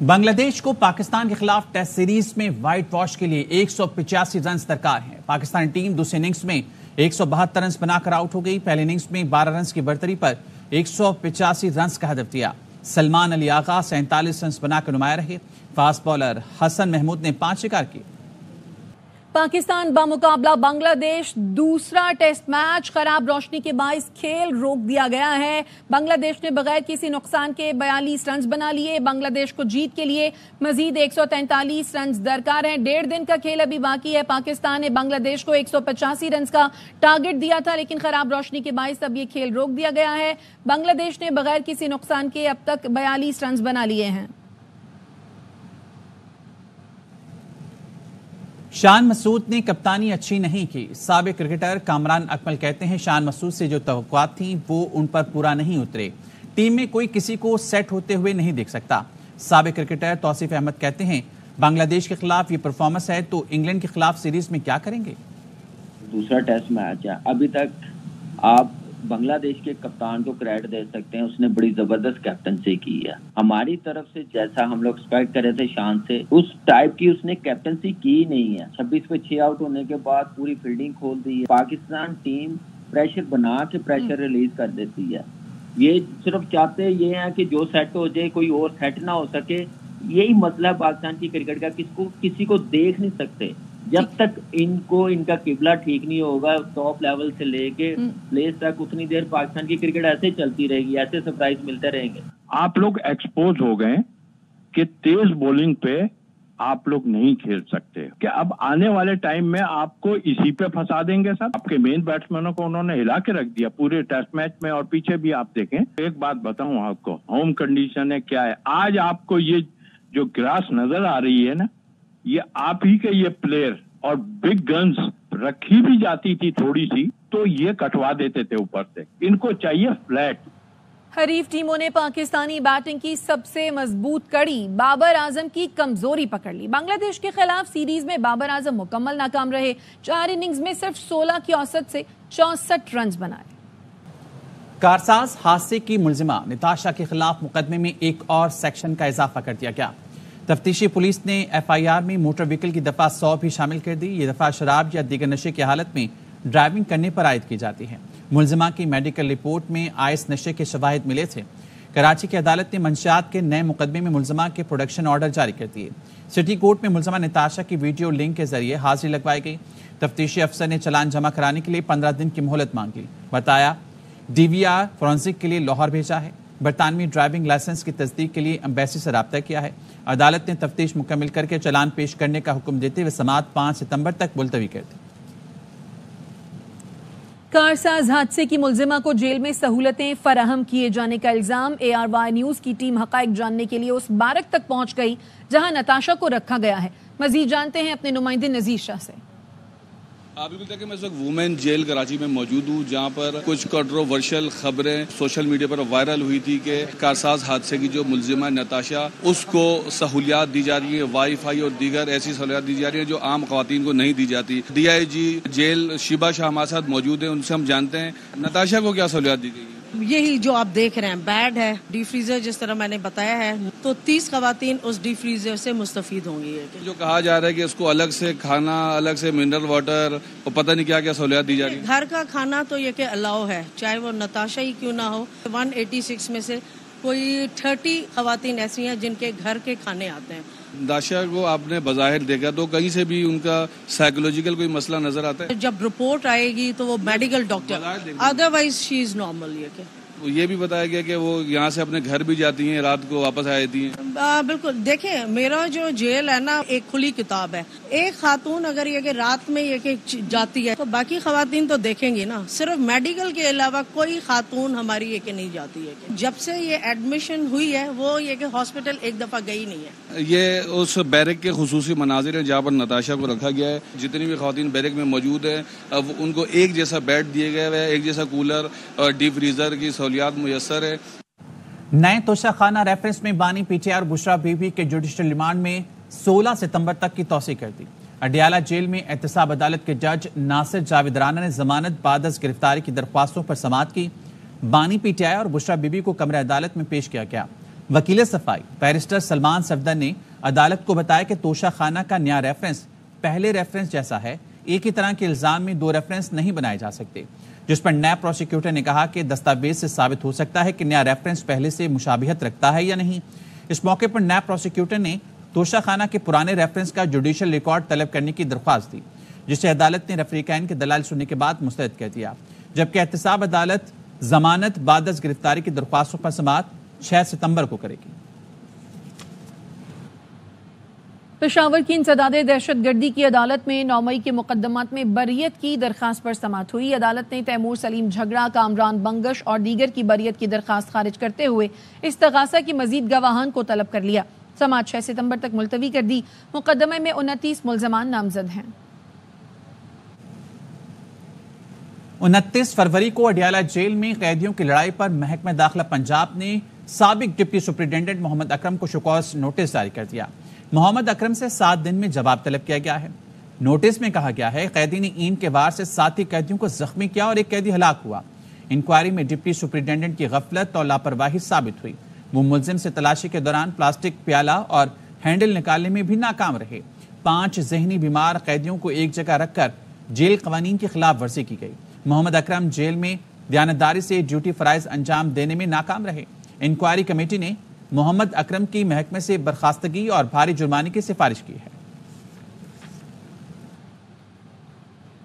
بنگلہ دیش کو پاکستان کے خلاف ٹیسٹ سیریز میں وائٹ واش کے لیے 185 رنز درکار ہیں۔ پاکستانی ٹیم دوسرے اننگز میں 172 رنز بنا کر آؤٹ ہو گئی۔ پہلے اننگز میں 12 رنز کی برتری پر 185 رنز کا ہدف دیا۔ سلمان علی آغا 47 رنز بنا کر نمایاں رہے۔ فاسٹ بالر حسن محمود نے 5 شکار کیے۔ پاکستان بمقابلہ بنگلہ دیش دوسرا ٹیسٹ میچ خراب روشنی کے باعث کھیل روک دیا گیا ہے۔ بنگلہ دیش نے بغیر کسی نقصان کے 42 رنز بنا لیے۔ بنگلہ دیش کو جیت کے لیے مزید 143 رنز درکار ہیں۔ 1.5 دن کا کھیل ابھی باقی ہے۔ پاکستان نے بنگلہ دیش کو 185 رنز کا ٹارگٹ دیا تھا، لیکن خراب روشنی کے باعث اب یہ کھیل روک دیا گیا ہے۔ بنگلہ دیش نے بغیر کسی نقصان کے اب تک 42 رنز بنا لیے ہیں۔ شان مسعود نے کپتانی اچھی نہیں کی۔ سابق کرکٹر کامران اکمل کہتے ہیں شان مسعود سے جو توقعات تھیں وہ ان پر پورا نہیں اترے۔ ٹیم میں کوئی کسی کو سیٹ ہوتے ہوئے نہیں دیکھ سکتا۔ سابق کرکٹر توصیف احمد کہتے ہیں بنگلہ دیش کے خلاف یہ پرفارمنس ہے تو انگلینڈ کے خلاف سیریز میں کیا کریں گے؟ دوسرا ٹیسٹ میچ ہے، ابھی تک آپ بنگلہ دیش کے کپتان کو کریڈٹ دے سکتے ہیں، اس نے بڑی زبردست کیپٹنسی کی ہے۔ ہماری طرف سے جیسا ہم لوگ ایکسپیکٹ کر رہے تھے شان سے، اس ٹائپ کی اس نے کیپٹنسی کی نہیں ہے۔ 26 پہ 6 آؤٹ ہونے کے بعد پوری فیلڈنگ کھول دی ہے۔ پاکستان ٹیم پریشر بنا کے پریشر ریلیز کر دیتی ہے۔ یہ صرف چاہتے یہ ہیں کہ جو سیٹ ہو جائے کوئی اور سیٹ نہ ہو سکے۔ یہی مسئلہ پاکستان کی کرکٹ کا، کسی کو دیکھ نہیں سکتے جب تک ان کا قبلہ ٹھیک نہیں ہوگا۔ ٹاپ لیول سے لے کے پلیس تک اتنی دیر پاکستان کی کرکٹ ایسے چلتی رہے گی، ایسے سرپرائز ملتے رہیں گے۔ آپ لوگ ایکسپوز ہو گئے کہ تیز بولنگ پہ آپ لوگ نہیں کھیل سکتے، کہ اب آنے والے ٹائم میں آپ کو اسی پہ پھنسا دیں گے سر۔ آپ کے مین بیٹسمینوں کو انہوں نے ہلا کے رکھ دیا پورے ٹیسٹ میچ میں، اور پیچھے بھی آپ دیکھیں۔ ایک بات بتاؤں آپ کو، ہوم کنڈیشن ہے کیا ہے، آج آپ کو یہ جو گراس نظر آ رہی ہے نا، یہ آپ ہی کے یہ پلیئر اور بگ گنز رکھی بھی جاتی تھی تھوڑی سی تو یہ کٹوا دیتے تھے اوپر سے۔ ان کو چاہیے فلیٹ۔ حریف ٹیموں نے پاکستانی بیٹنگ کی سب سے مضبوط کڑی بابر اعظم کی کمزوری پکڑ لی۔ بنگلہ دیش کے خلاف سیریز میں بابر اعظم مکمل ناکام رہے۔ 4 اننگز میں صرف 16 کی اوسط سے 64 رنز بنائے۔ کارساز حادثے کی ملزمہ نتاشا کے خلاف مقدمے میں ایک اور سیکشن کا اضافہ کر دیا گیا۔ تفتیشی پولیس نے ایف آئی آر میں موٹر وہیکل کی دفعہ 100 بھی شامل کر دی۔ یہ دفعہ شراب یا دیگر نشے کی حالت میں ڈرائیونگ کرنے پر عائد کی جاتی ہے۔ ملزمہ کی میڈیکل رپورٹ میں آئس نشے کے شواہد ملے تھے۔ کراچی کی عدالت نے منشیات کے نئے مقدمے میں ملزمہ کے پروڈکشن آرڈر جاری کر دیے۔ سٹی کورٹ میں ملزمہ نتاشا کی ویڈیو لنک کے ذریعے حاضری لگوائی گئی۔ تفتیشی افسر نے چلان جمع کرانے کے لیے 15 دن کی مہلت مانگی۔ بتایا ڈی وی آر فورینسک کے لیے لاہور بھیجا ہے۔ برطانوی ڈرائیونگ لائسنس کی تصدیق کے لیے ایمبیسی سے رابطہ کیا ہے۔ عدالت نے تفتیش مکمل کر کے چلان پیش کرنے کا حکم دیتے ہوئے سماعت 5 ستمبر تک ملتوی کر دی۔ کارساز حادثے کی ملزمہ کو جیل میں سہولتیں فراہم کیے جانے کا الزام۔ ARY نیوز کی ٹیم حقائق جاننے کے لیے اس بارک تک پہنچ گئی جہاں نتاشا کو رکھا گیا ہے۔ مزید جانتے ہیں اپنے نمائندے نذیر شاہ سے۔ بالکل دیکھیں، میں اس وقت وومین جیل کراچی میں موجود ہوں، جہاں پر کچھ کنٹروورشل خبریں سوشل میڈیا پر وائرل ہوئی تھی کہ کارساز حادثے کی جو ملزمہ نتاشا، اس کو سہولیات دی جا رہی ہیں، وائی فائی اور دیگر ایسی سہولیات دی جا رہی ہیں جو عام خواتین کو نہیں دی جاتی۔ DIG جیل شیبہ شاہ ہمارے ساتھ موجود ہیں، ان سے ہم جانتے ہیں نتاشا کو کیا سہولیات دی گئی ہیں۔ یہی جو آپ دیکھ رہے ہیں بیڈ ہے، ڈی فریزر جس طرح میں نے بتایا ہے، تو 30 خواتین اس ڈی فریزر سے مستفید ہوں گی۔ جو کہا جا رہا ہے کہ اس کو الگ سے کھانا، الگ سے منرل واٹر اور پتہ نہیں کیا کیا سہولیات دی جا رہی ہیں۔ گھر کا کھانا تو یہ کہ الاؤ ہے، چاہے وہ نتاشا ہی کیوں نہ ہو۔ 186 میں سے کوئی 30 خواتین ایسی ہیں جن کے گھر کے کھانے آتے ہیں۔ نتاشا کو آپ نے بظاہر دیکھا تو کہیں سے بھی ان کا سائیکولوجیکل کوئی مسئلہ نظر آتا ہے؟ جب رپورٹ آئے گی تو وہ medical doctor, otherwise she is normal. یہ کہ یہ بھی بتایا گیا کہ وہ یہاں سے اپنے گھر بھی جاتی ہیں، رات کو واپس آ جاتی ہیں۔ بالکل، دیکھیں میرا جو جیل ہے نا ایک کھلی کتاب ہے۔ ایک خاتون اگر یہ کہ رات میں یہ کہ جاتی ہے تو باقی خواتین تو دیکھیں گی نا۔ صرف میڈیکل کے علاوہ کوئی خاتون ہماری یہ کہ نہیں جاتی ہے۔ جب سے یہ ایڈمیشن ہوئی ہے وہ یہ کہ ہاسپٹل ایک دفعہ گئی نہیں ہے۔ یہ اس بیرک کے خصوصی مناظر ہیں جہاں پر نتاشا کو رکھا گیا ہے۔ جتنی بھی خواتین بیرک میں موجود ہیں اب ان کو ایک جیسا بیڈ دیے گئے ہیں، ایک جیسا کولر اور ڈیپ فریزر کی سہولیات میسر ہے۔ نئے توشہ خانہ ریفرنس میں بانی PTI اور بشرا بی بی کے جوڈیشل ریمانڈ میں 16 ستمبر تک کی توسیع کر دی۔ اڈیالہ جیل میں احتساب عدالت کے جج ناصر جاوید رانا نے ضمانت بعد از گرفتاری کی درخواستوں پر سماعت کی۔ بانی PTI اور بشرا بی بی کو کمرہ عدالت میں پیش کیا گیا۔ वकील सफाई बैरिस्टर सलमान सफदर ने अदालत को बताया कि तोशा खाना का नया रेफरेंस पहले रेफरेंस जैसा है, एक ही तरह के इल्जाम में दो रेफरेंस नहीं बनाए जा सकते, जिस पर नैब प्रोसिक्यूटर ने कहा कि दस्तावेज से साबित हो सकता है कि नया रेफरेंस पहले से मुशाबिहत रखता है या नहीं। इस मौके पर नैब प्रोसिक्यूटर ने तोशा खाना के पुराने रेफरेंस का जुडिशियल रिकॉर्ड तलब करने की दरख्वास्त दी, जिसे अदालत ने रफरीकैन के दलाल सुनने के बाद मुस्तरद कर दिया, जबकि एहतसाब अदालत जमानत बाद अज गिरफ्तारी की दरख्वास्तों पर समाअत 6 सितंबर को करेगी। पेशावर की इंसदादे दहशत गर्दी की अदालत में 9 मई के मुकदमात में बरियत की दरखास्त पर समाअत हुई। अदालत ने तैमूर सलीम झगड़ा, कामरान बंगश और दीगर की बरियत की दरखास्त खारिज करते हुए इस्तगासा की मजीद गवाहान को तलब कर लिया। समाअत 6 सितंबर तक मुलतवी कर दी। मुकदमे में 29 मुल्ज़मान नामजद हैं। 29 फरवरी को अडियाला जेल में कैदियों की लड़ाई पर महकमा दाखिला पंजाब ने साबिक डिप्टी सुपरिटेंडेंट मोहम्मद अकरम को शिकॉस नोटिस जारी कर दिया। मोहम्मद अकरम से 7 दिन में जवाब तलब किया गया है। नोटिस में कहा गया है कैदी ने ईंट के वार से 7 कैदियों को जख्मी किया और एक कैदी हलाक हुआ। इंक्वायरी में डिप्टी सुपरिटेंडेंट की गफलत और लापरवाही साबित हुई। वो मुलजिम से तलाशी के दौरान प्लास्टिक प्याला और हैंडल निकालने में भी नाकाम रहे। 5 ज़हनी बीमार कैदियों को एक जगह रखकर जेल कवानीन की खिलाफ वर्जी की गई। मोहम्मद अकरम जेल में दयानतदारी से ड्यूटी फराइज अंजाम देने में नाकाम रहे। इंक्वायरी कमेटी ने मोहम्मद अकरम की महकमे से बर्खास्तगी और भारी जुर्माने की सिफारिश की है।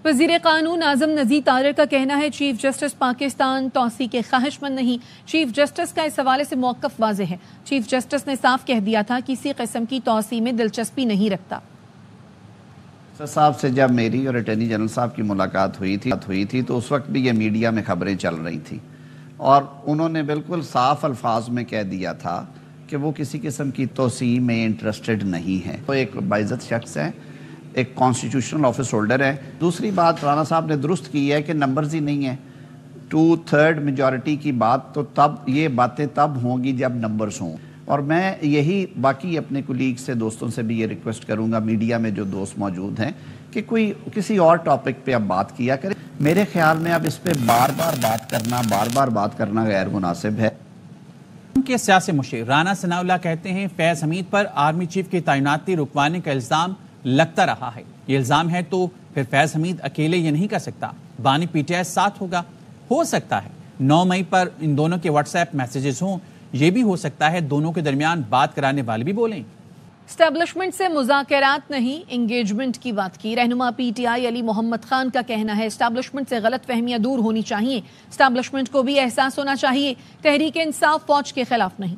वज़ीर कानून आज़म नज़ीर तारिक का कहना है चीफ जस्टिस पाकिस्तान तौसी के ख्वाहिशमंद नहीं। चीफ जस्टिस का इस हवाले से मौक़िफ़ वाज़ेह है। चीफ जस्टिस ने साफ कह दिया था किसी किस्म की तौसी में दिलचस्पी नहीं रखता। साहब से जब मेरी और अटॉर्नी जनरल साहब की मुलाकात हुई थी तो उस वक्त भी ये मीडिया में खबरें चल रही थी और उन्होंने बिल्कुल साफ अल्फाज में कह दिया था कि वो किसी किस्म की तोसी में इंटरेस्टेड नहीं है। वो एक बाइज़्ज़त शख्स है, एक कॉन्स्टिट्यूशनल ऑफिस होल्डर है। दूसरी बात राना साहब ने दुरुस्त की है कि नंबर्स ही नहीं है। 2/3 मेजॉरिटी की बात तो तब ये बातें तब होंगी जब नंबर्स हों। और मैं यही बाकी अपने कुलीग से दोस्तों से भी ये रिक्वेस्ट करूंगा, मीडिया में जो दोस्त मौजूद हैं, कि कोई किसी और टॉपिक पे अब बात किया करें। मेरे ख्याल में अब इस पे बार बार बात करना गैर मुनासिब है। के सियासी मुशीर राना सनाउल्लाह कहते हैं फैज हमीद पर आर्मी चीफ की तैनाती रुकवाने का इल्जाम लगता रहा है। ये इल्जाम है तो फिर फैज हमीद अकेले ये नहीं कर सकता, बानी पीटीआई साथ होगा। हो सकता है 9 मई पर इन दोनों के व्हाट्सएप मैसेजेस हों, ये भी हो सकता है दोनों के दरमियान बात कराने वाले भी बोलें। एस्टैब्लिशमेंट से मुज़ाकरात नहीं, इंगेजमेंट की बात की। रहनुमा पीटीआई अली मोहम्मद खान का कहना है एस्टैब्लिशमेंट से गलत फहमियां दूर होनी चाहिए। एस्टैब्लिशमेंट को भी एहसास होना चाहिए तहरीक इंसाफ फौज के खिलाफ नहीं।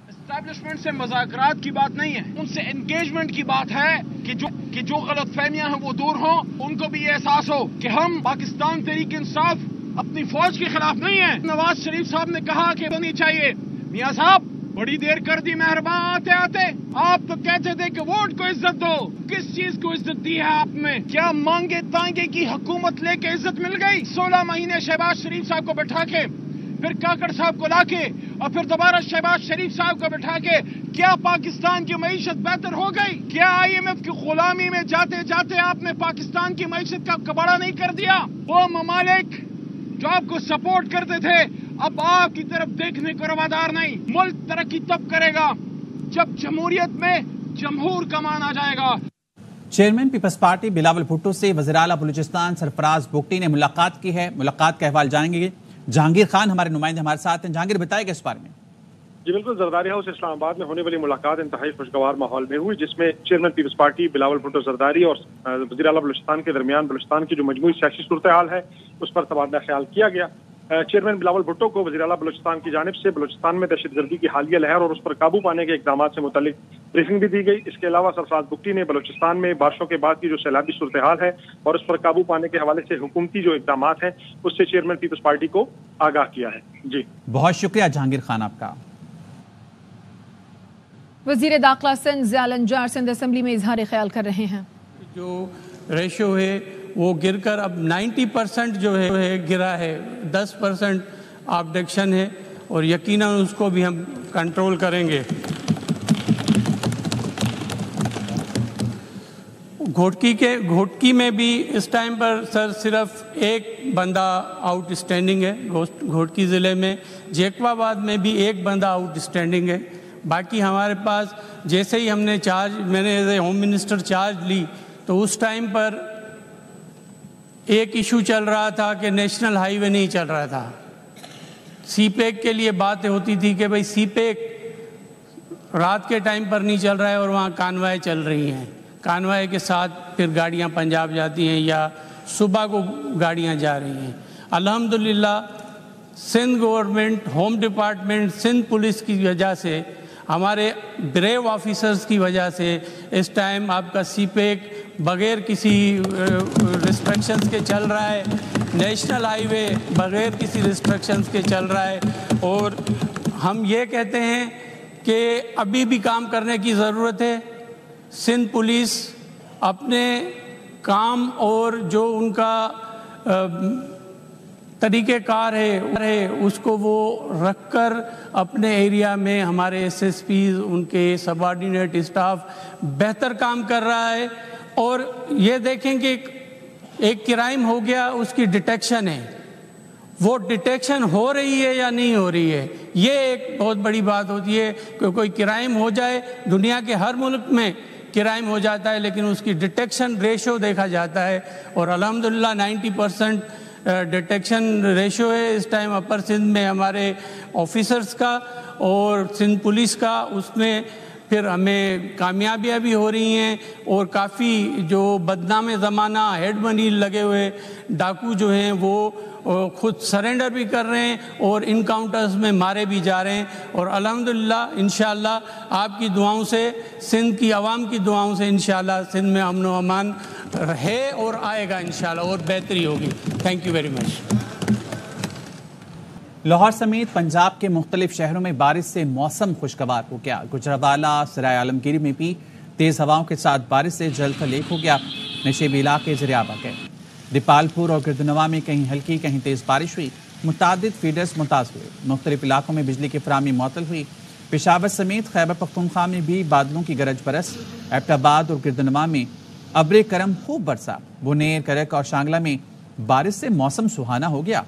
एस्टैब्लिशमेंट से मुज़ाकरात की बात नहीं है, उनसे एंगेजमेंट की बात है कि जो गलत फहमियां हैं वो दूर हों। उनको भी ये एहसास हो कि हम पाकिस्तान तहरीक इंसाफ अपनी फौज के खिलाफ नहीं है। नवाज शरीफ साहब ने कहा कि होनी चाहिए। मियां साहब बड़ी देर कर दी मेहरबान आते आते। आप तो कहते थे कि वोट को इज्जत दो, किस चीज को इज्जत दी है आपने? क्या मांगे तांगे की हुकूमत लेके इज्जत मिल गई? 16 महीने शहबाज शरीफ साहब को बैठा के, फिर काकड़ साहब को लाके और फिर दोबारा शहबाज शरीफ साहब को बैठा के क्या पाकिस्तान की मईशत बेहतर हो गई? क्या IMF की गुलामी में जाते जाते आपने पाकिस्तान की मईशत का कबाड़ा नहीं कर दिया? वो ममालिक जो आपको सपोर्ट करते थे अब आपकी तरफ देखने को रवादार नहीं। मुल्क तरक्की तब करेगा जब जमहूरियत में जमहूर का मान आ जाएगा। चेयरमैन पीपल्स पार्टी बिलावल भुट्टो से वज़ीर-ए-आला बलूचिस्तान सरफराज बुगटी ने मुलाकात की है। मुलाकात का अहवाल जानेंगे। जहांगीर खान हमारे नुमाइंदे हमारे साथ हैं। जहांगीर, बताएगा इस बारे में। जी बिल्कुल, जरदारी हाउस इस्लामाबाद में होने वाली मुलाकात इंतहाई खुशगवार माहौल में हुई, जिसमें चेयरमैन पीपल्स पार्टी बिलावल भुट्टो जरदारी और वज़ीर-ए-आला बलूचिस्तान के दरमियान बलूचिस्तान की जो मजमूई सियासी सूरत हाल है उस पर तबादला ख्याल किया गया। चेयरमैन बिलावल भुट्टो को वज़ीर-ए-आला बलूचिस्तान की जानिब से बलूचिस्तान में दहशतगर्दी की हालिया लहर और उस पर काबू पाने के इकदाम से मुतल्लिक ब्रीफिंग भी दी गई। इसके अलावा सरफराज बुगटी ने बलूचिस्तान में बारिशों के बाद की जो सैलाबी सूरत हाल है और उस पर काबू पाने के हवाले से हुकूमती जो इकदाम हैं उससे चेयरमैन पीपल्स पार्टी को आगाह किया है। जी बहुत शुक्रिया जहांगीर खान आपका। वज़ीर दाखिला सिंध ज़ियाल अंजार सिंध असेंबली में इजहार ख्याल कर रहे हैं। जो रेशो है वो गिरकर अब 90% जो है गिरा है, 10% ऑब्जेक्शन है और यकीनन उसको भी हम कंट्रोल करेंगे। घोटकी में भी इस टाइम पर सर सिर्फ एक बंदा आउट स्टैंडिंग है घोटकी ज़िले में। जेकवाबाद में भी एक बंदा आउट स्टैंडिंग है। बाकी हमारे पास जैसे ही मैंने as a home minister charge ली तो उस टाइम पर एक इशू चल रहा था कि नेशनल हाईवे नहीं चल रहा था। सीपेक के लिए बातें होती थी कि भाई सीपेक रात के टाइम पर नहीं चल रहा है और वहाँ कानवाएँ चल रही हैं। कानवाए के साथ फिर गाड़ियां पंजाब जाती हैं या सुबह को गाड़ियां जा रही हैं। अल्हम्दुलिल्लाह Sindh government, home department, Sindh police की वजह से, हमारे ब्रेव ऑफिसर्स की वजह से इस टाइम आपका सीपेक बगैर किसी रिस्ट्रिक्शंस के चल रहा है। नेशनल हाईवे बगैर किसी रिस्ट्रिक्शंस के चल रहा है। और हम ये कहते हैं कि अभी भी काम करने की ज़रूरत है। सिंध पुलिस अपने काम और जो उनका तरीक़ेकार है उसको वो रखकर अपने एरिया में हमारे एसएसपीज़, उनके सबऑर्डिनेट स्टाफ बेहतर काम कर रहा है। और ये देखें कि एक क्राइम हो गया, उसकी डिटेक्शन है, वो डिटेक्शन हो रही है या नहीं हो रही है, ये एक बहुत बड़ी बात होती है। कि कोई क्राइम हो जाए, दुनिया के हर मुल्क में क्राइम हो जाता है, लेकिन उसकी डिटेक्शन रेशो देखा जाता है और अल्हम्दुलिल्लाह 90% डिटेक्शन रेशो है इस टाइम अपर सिंध में हमारे ऑफिसर्स का और सिंध पुलिस का। उसमें फिर हमें कामयाबियाँ भी हो रही हैं और काफ़ी जो बदनाम ज़माना हेड मनी लगे हुए डाकू जो हैं वो खुद सरेंडर भी कर रहे हैं और इनकाउंटर्स में मारे भी जा रहे हैं। और अल्हम्दुलिल्लाह इंशाअल्लाह आपकी दुआओं से, सिंध की आवाम की दुआओं से इंशाअल्लाह सिंध में अमन व अमान है और आएगा इंशाअल्लाह और बेहतरी होगी। Thank you very much. Lahore समेत पंजाब के मुख्तलिफ शहरों में बारिश से मौसम खुशगवार हो गया। गुजरावाला, सराय आलमगीर में भी तेज़ हवाओं के साथ बारिश से जल थलेख हो गया। नशेबी इलाके ज़रियाब आ गए। दीपालपुर और गिरदनवा में कहीं हल्की कहीं तेज़ बारिश हुई। मुतादिद फीडर्स मुताज हुए। मुख्तलिफ इलाकों में बिजली की फराहमी मुअत्तल हुई। पेशावर समेत खैबर पख्तूनख्वा में भी बादलों की गरज बरस। एबटाबाद और गिरदनवा में अब्र करम खूब बरसा। बुनेर, करक और शांगला में बारिश से मौसम सुहाना हो गया।